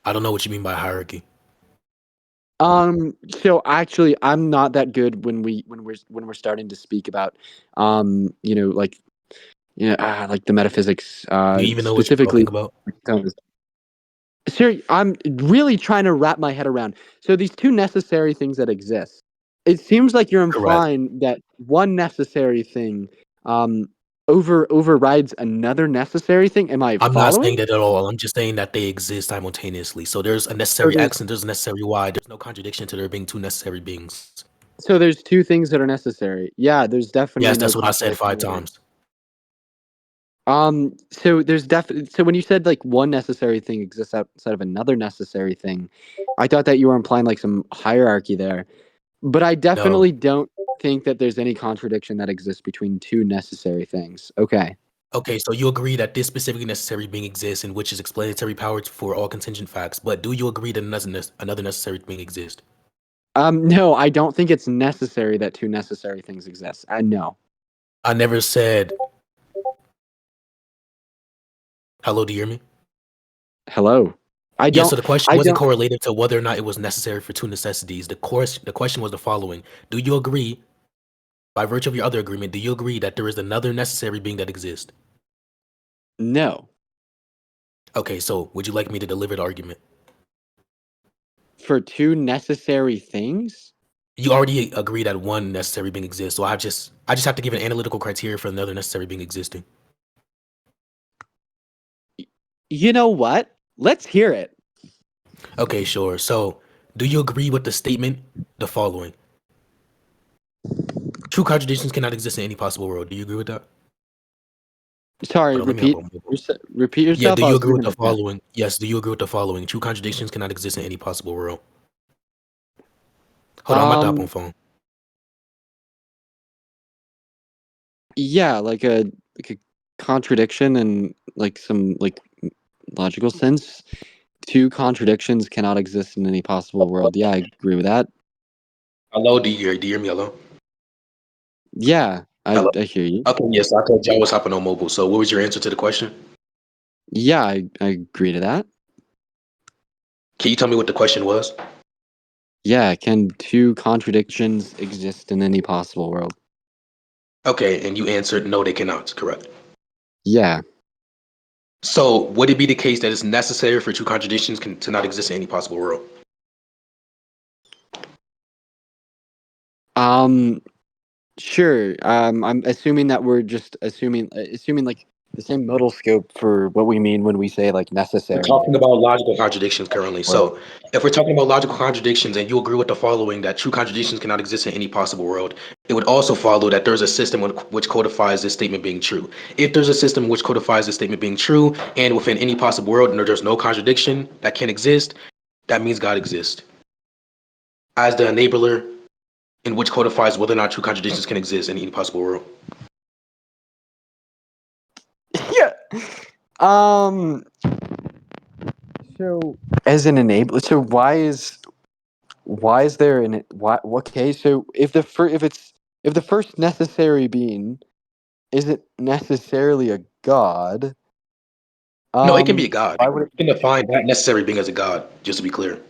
I don't know what you mean by hierarchy. So actually, I'm not that good when we're starting to speak about, like like the metaphysics, Do you even know what you're specifically. talking about? Sir, I'm really trying to wrap my head around. So these two necessary things that exist. It seems like you're Correct. implying that one necessary thing um overrides another necessary thing. Am I I'm not saying following? that at all. I'm just saying that they exist simultaneously. So there's a So necessary there's X and there's a necessary Y. There's no contradiction to there being two necessary beings. so there's two things that are necessary. Yeah, there's definitely Yes, no that's what I said contradiction 5 there. times. So there's so when you said like one necessary thing exists outside of another necessary thing, I thought that you were implying like some hierarchy there. But I No. definitely don't think that there's any contradiction that exists between two necessary things. Okay. Okay, so you agree that this specifically necessary being exists, in which is explanatory power for all contingent facts. But do you agree that another necessary being exists? No, I don't think it's necessary that two necessary things exist. No. I never said. Hello, do you hear me? Hello. I Yeah, so don't. the question I wasn't don't. correlated to whether or not it was necessary for two necessities. The question was the following: do you agree, by virtue of your other agreement, do you agree that there is another necessary being that exists? No. Okay, so would you like me to deliver the argument? For two necessary things? You already agree that one necessary being exists, so I just have to give an analytical criteria for another necessary being existing. You know what? Let's hear it. Okay, sure. So, do you agree with the statement, the following? True contradictions cannot exist in any possible world. Do you agree with that? Sorry, Hold on, let me hop repeat. on mobile. Repeat Yeah, yourself. do I you was agree with reading the the chat. following? Yes, do you agree with the following? True contradictions cannot exist in any possible world. Hold on, I'm about to hop on Um. phone. Yeah, like a contradiction and like some like logical sense. Two contradictions cannot exist in any possible world. Yeah, I agree with that. Hello, do you hear me? Hello? Yeah, I Hello? I hear you. Okay, yes, I told you I was hopping on mobile. So, what was your answer to the question? Yeah, I agree to that. Can you tell me what the question was? Yeah, can two contradictions exist in any possible world? Okay, and you answered no, they cannot. Correct. Yeah. So, would it be the case that it's necessary for true contradictions to not exist in any possible world? Um. Sure. I'm assuming that we're just assuming like the same modal scope for what we mean when we say like We're necessary. talking about logical contradictions currently. World. So, if we're talking about logical contradictions and you agree with the following that true contradictions cannot exist in any possible world, it would also follow that there's a system which codifies this statement being true. If there's a system which codifies this statement being true, and within any possible world, and there's no contradiction that can exist, that means God exists. As the enabler in which codifies whether or not true contradictions can exist in any possible world. Yeah. Um. So as an enabler, so why is there an why? Okay, so if if the first necessary being isn't necessarily a god, No, it can be a God. why would it? You can define that necessary being as a God, just to be clear.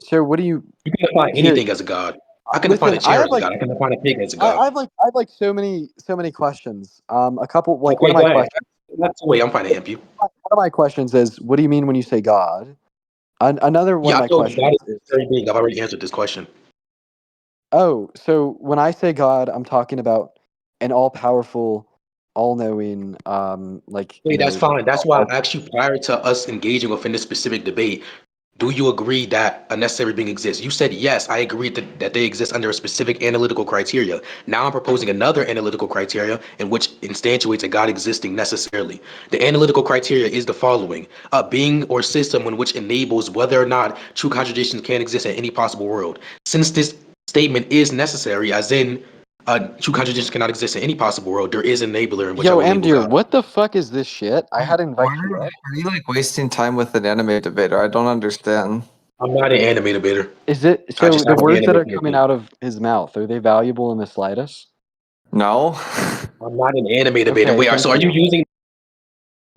So what do you You can define here? anything as a God. I can define Listen, a chair as a God. I can define a pig as a God. I have like so many questions. A couple like one Okay, of go my ahead. questions. That's the way I'm trying to help you. One of my questions is, what do you mean when you say God? Another one Yeah, of I my told you God questions is a is, necessary being. I've already answered this question. oh, so when I say God, I'm talking about an all-powerful, all-knowing, like, Okay, that's fine. That's why I asked you prior to us engaging within this specific debate. Do you agree that a necessary being exists? You said yes. I agree that they exist under a specific analytical criteria. Now I'm proposing another analytical criteria in which instantiates a God existing necessarily. The analytical criteria is the following: a being or system in which enables whether or not true contradictions can exist in any possible world. Since this statement is necessary, as in true contradictions cannot exist in any possible world, there is an enabler in which I yo, would enable Amdir, God. what the fuck is this shit? I had to Why invite you up. are you like wasting time with an anime debater? I don't understand. I'm not an animator bidder. Is it I so? just The have an words that anime are coming opinion. out of his mouth, are they valuable in the slightest? No. I'm not an animator bidder. Okay, Wait, thank so are you you. using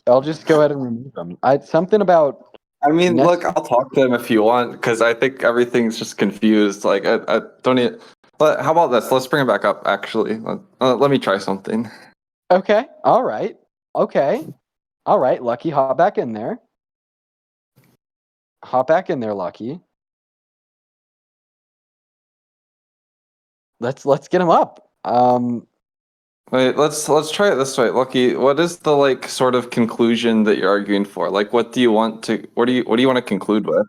I'll just go ahead and remove them. I something about I mean, look, I'll talk to him if you want, because I think everything's just confused. Like, I don't need. But how about this? Let's bring it back up. Actually, let me try something. Okay. All right. Okay. All right, Lucky, hop back in there. Hop back in there, Lucky. Let's get him up. Wait, let's try it this way. Lucky, what is the like sort of conclusion that you're arguing for? Like, what do you want to? What do you want to conclude with?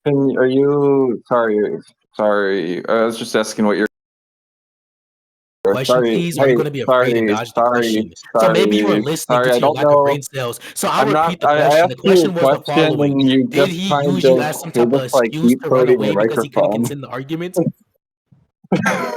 Are you sorry? I was just asking what you're. Question, Sorry, please, or are you going to be afraid and dodge the question? So maybe you weren't listening due I to your don't lack of know. brain cells. So I'll I'm not. repeat the I question. asked The question you a was the question, following: and you Did just he kind use you of as some you're type of just like excuse deep to run throating the away because he couldn't microphone. consent the argument?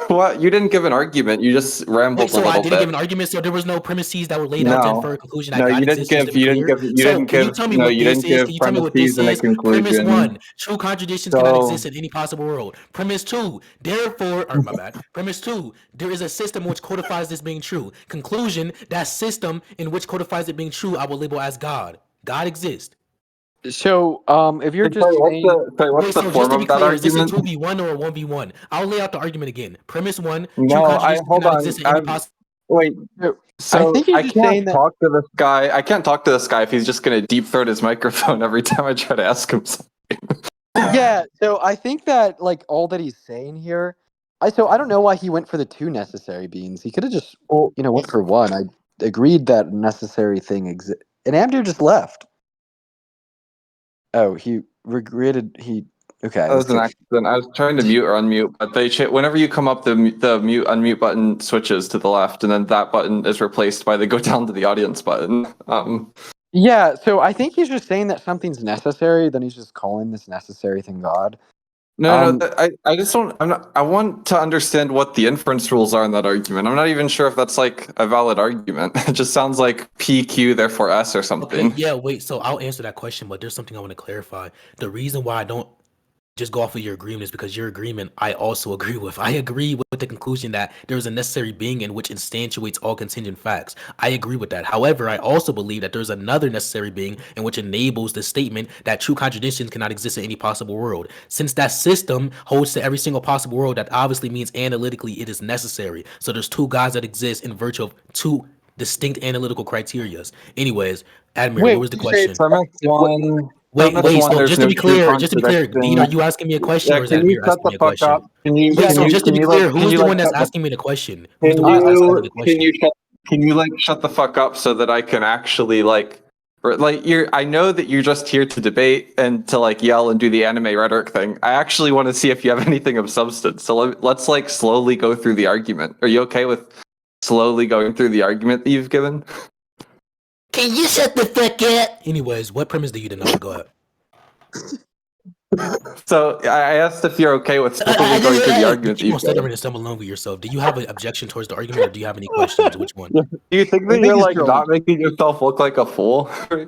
What? You didn't give an argument. You just rambled Wait, a so I little didn't give bit. an argument, so there was no premises that were laid out to infer a conclusion that No, God you didn't exists, just to give. be clear. You So didn't can you give. tell me No, what you this didn't is? give Can you tell me what premises this and a is? Premise conclusion. 1, true contradictions cannot exist So in any possible world. Premise 2, therefore, or my bad. Premise 2, there is a system which codifies this being true. Conclusion, that system in which codifies it being true, I will label as God. God exists. So, if you're just saying, what's Wait, the so just form to of be that clear, is this a argument? 2v1 or a 1v1? I'll lay out the argument again. Premise 1, true No, I contradictions hold cannot on. exist in any possible. Wait. I So think you're I just can't saying that. talk to this guy. I can't talk to this guy if he's just gonna deep throat his microphone every time I try to ask him something. Yeah. So I think that like all that he's saying here. I don't know why he went for the 2 necessary beings. He could have just Well, went for 1. I agreed that necessary thing exists. And Amdir just left. Oh, he regretted he. Okay, that let's was an get. accident. I was trying to mute or unmute, but whenever you come up, the mute unmute button switches to the left, and then that button is replaced by the go down to the audience button. Yeah. So I think he's just saying that something's necessary. Then he's just calling this necessary thing God. No, I just don't. I want to understand what the inference rules are in that argument. I'm not even sure if that's like a valid argument. It just sounds like PQ, therefore S or something. Okay, yeah, wait. So I'll answer that question, but there's something I want to clarify. The reason why I don't just go off of your agreement is because your agreement I also agree with. I agree with the conclusion that there is a necessary being in which instantiates all contingent facts. I agree with that. However, I also believe that there's another necessary being in which enables the statement that true contradictions cannot exist in any possible world. Since that system holds to every single possible world, that obviously means analytically it is necessary. So there's 2 gods that exist in virtue of 2 distinct analytical criterias. Anyways, Admir, what Wait, was the you say question? it's Premise one. Wait, Premise one. so There's no true just to be clear, Dean, are contradiction. you asking me a question Yeah, or is can you Admir shut asking the me a fuck question? up? Can you? Wait, Can so you? just to Can be you clear, like? Can who's you the like one that's shut the? asking me the question? Who's the one Can that's asking me you? the Can question? you shut? Can you like shut the fuck up so that I can actually like? Or, like you're. I know that you're just here to debate and to like yell and do the anime rhetoric thing. I actually want to see if you have anything of substance. So let's like slowly go through the argument. Are you okay with slowly going through the argument that you've given? Can you shut the fuck up? Anyways, what premise do you deny? Go ahead. So I asked if you're okay with slowly going through the You argument that keep on you've stuttering given. and stumbling over yourself. Do you have an objection towards the argument or do you have any questions? Which one? Do you think I that think you're he's like trolling. not making yourself look like a fool? Yeah,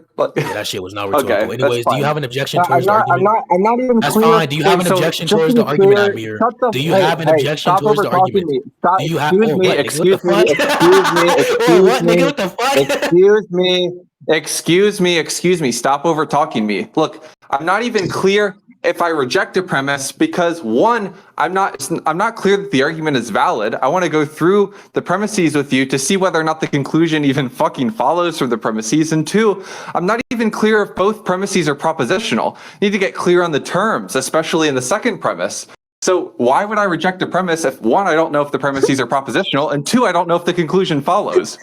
that shit was not rhetorical. Okay, that's Anyways, do you fine. have an objection towards the I'm argument? not. I'm not even That's clear. fine. Do you have Wait, an so objection just to towards be the argument, clear, Admir? shut the. Do you Hey, have an hey! objection Stop towards over the talking argument? me. Stop. Do you have? Excuse Oh, me. what, nigga? What the Excuse me. fuck? Excuse me. Oh, Excuse what, nigga? me. What the fuck? Excuse me. Excuse me. Excuse me. Stop over talking me. Look, I'm not even clear if I reject a premise because one, I'm not clear that the argument is valid. I want to go through the premises with you to see whether or not the conclusion even fucking follows from the premises. And two, I'm not even clear if both premises are propositional. I need to get clear on the terms, especially in the second premise. So why would I reject a premise if one, I don't know if the premises are propositional, and two, I don't know if the conclusion follows?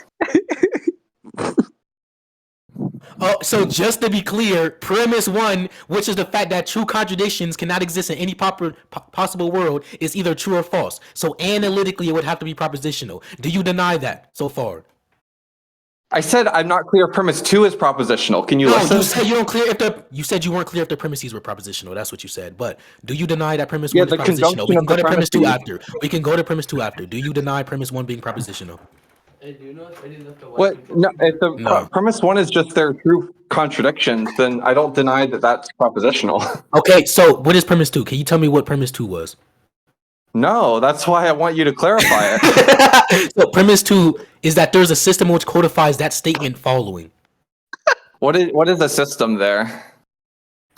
Oh, so just to be clear, premise 1, which is the fact that true contradictions cannot exist in any possible world, is either true or false. So analytically, it would have to be propositional. Do you deny that so far? I said I'm not clear if premise 2 is propositional. Can you No, listen? you said you don't clear if the. You said you weren't clear if the premises were propositional. That's what you said. But do you deny that premise 1 is The propositional? conjunction We can of go the to premise 2 premises. after. We can go to premise 2 after. Do you deny premise 1 being propositional? What? No, if the No. premise 1 is just their true contradictions, then I don't deny that that's propositional. Okay, so what is premise 2? Can you tell me what premise 2 was? No, that's why I want you to clarify it. So premise 2 is that there's a system which codifies that statement following. What is the system there?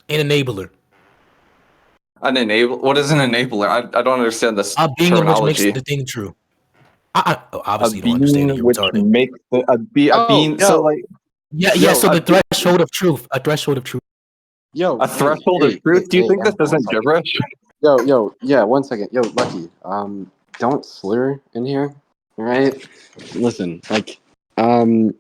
An enabler. What is an enabler? I don't understand this A being in which makes terminology. the thing true. A Obviously you don't understand it. being You're which retarded. makes a being. So yo, like Yeah. So a the threshold of truth. A threshold of truth. yo, a threshold of truth. Do you think this one isn't second. gibberish? Yeah, 1 second. Yo, Lucky, don't slur in here, all right? Listen, I don't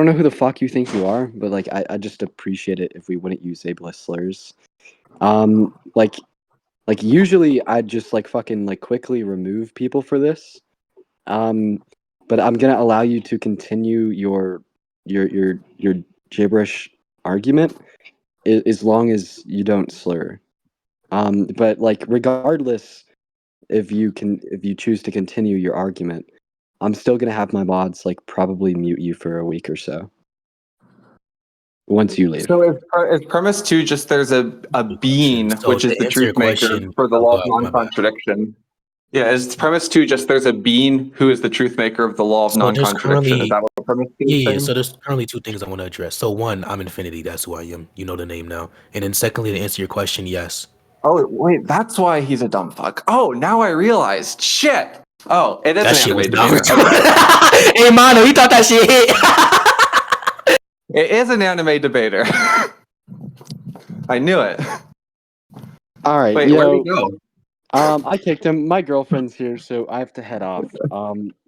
know who the fuck you think you are, but like, I just appreciate it if we wouldn't use ableist slurs. Um, like, usually I'd just like fucking like quickly remove people for this. But I'm gonna allow you to continue your gibberish argument as long as you don't slur. But like regardless, if you choose to continue your argument, I'm still gonna have my mods like probably mute you for a week or so once you leave. So is premise 2 just there's a being So which is to the answer truth your maker question, for the oh, law go of ahead, my bad. non-contradiction? Yeah, is premise 2 just there's a being who is the truth maker of the law of So there's non-contradiction? Is currently that what premise 2 is saying? So there's currently two things I want to address. So one, I'm Infinity. That's who I am. You know the name now. And then secondly, to answer your question, yes. Oh wait, that's why he's a dumb fuck. Oh, now I realized. Shit. Oh, it is That an shit was anime not debater. retarded. Hey, Mano, you thought that shit hit? It is an anime debater. I knew it. All right, Wait, where'd he go? I kicked him. My girlfriend's here, so I have to head off.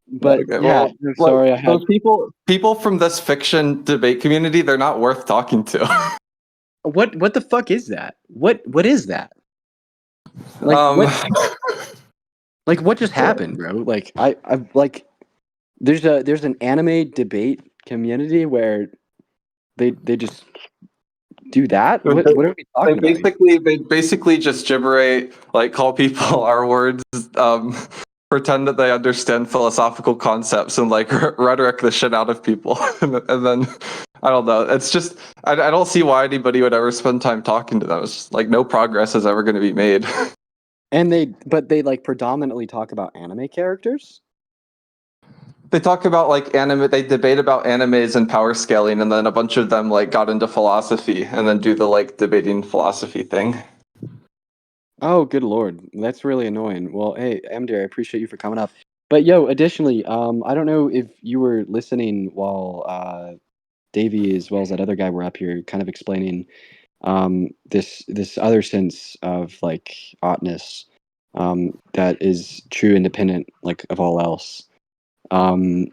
But Okay, yeah, well, sorry, I had. those people from this fiction debate community, they're not worth talking to. What the fuck is that? What is that? Like Um, what just happened, bro? Like I like there's an anime debate community where they just do that? What are we talking about here? they basically just gibberate, like call people R words, pretend that they understand philosophical concepts and like rhetoric the shit out of people, and then I don't know. It's just I don't see why anybody would ever spend time talking to them. It's just, like no progress is ever going to be made. And they like predominantly talk about anime characters? They talk about like anime. They debate about animes and power scaling, and then a bunch of them like got into philosophy, and then do the like debating philosophy thing. Oh, good lord. That's really annoying. Well, hey, Amdir, I appreciate you for coming up. But yo, additionally, I don't know if you were listening while Davey as well as that other guy were up here kind of explaining this other sense of like oughtness that is true independent like of all else. And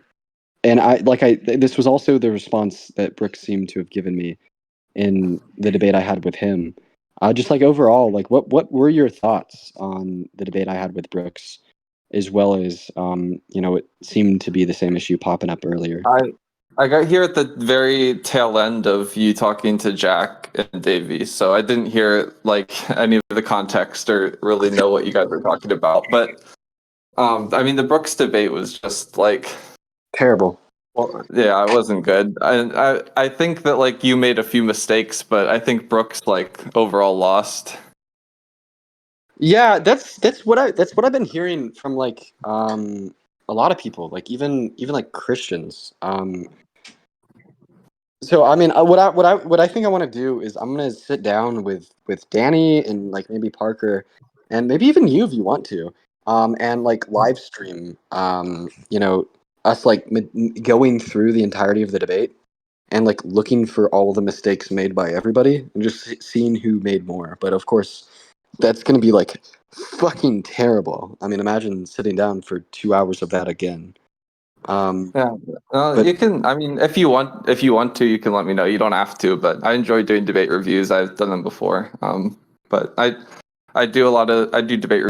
this was also the response that Brooks seemed to have given me in the debate I had with him. Just like overall, like what were your thoughts on the debate I had with Brooks, as well as it seemed to be the same issue popping up earlier. I got here at the very tail end of you talking to Jack and Davey, so I didn't hear like any of the context or really know what you guys were talking about. But I mean, the Brooks debate was just like Terrible. well, yeah, it wasn't good. I think that like you made a few mistakes, but I think Brooks like overall lost. Yeah, that's what I've been hearing from like a lot of people, like even like Christians. So I mean, what I think I want to do is I'm gonna sit down with Danny and like maybe Parker, and maybe even you if you want to, and like live stream, us like going through the entirety of the debate and like looking for all the mistakes made by everybody and just seeing who made more. But of course, that's gonna be like fucking terrible. I mean, imagine sitting down for 2 hours of that again. Yeah, But you can. I mean, if you want to, you can let me know. You don't have to, but I enjoy doing debate reviews. I've done them before. But I do debate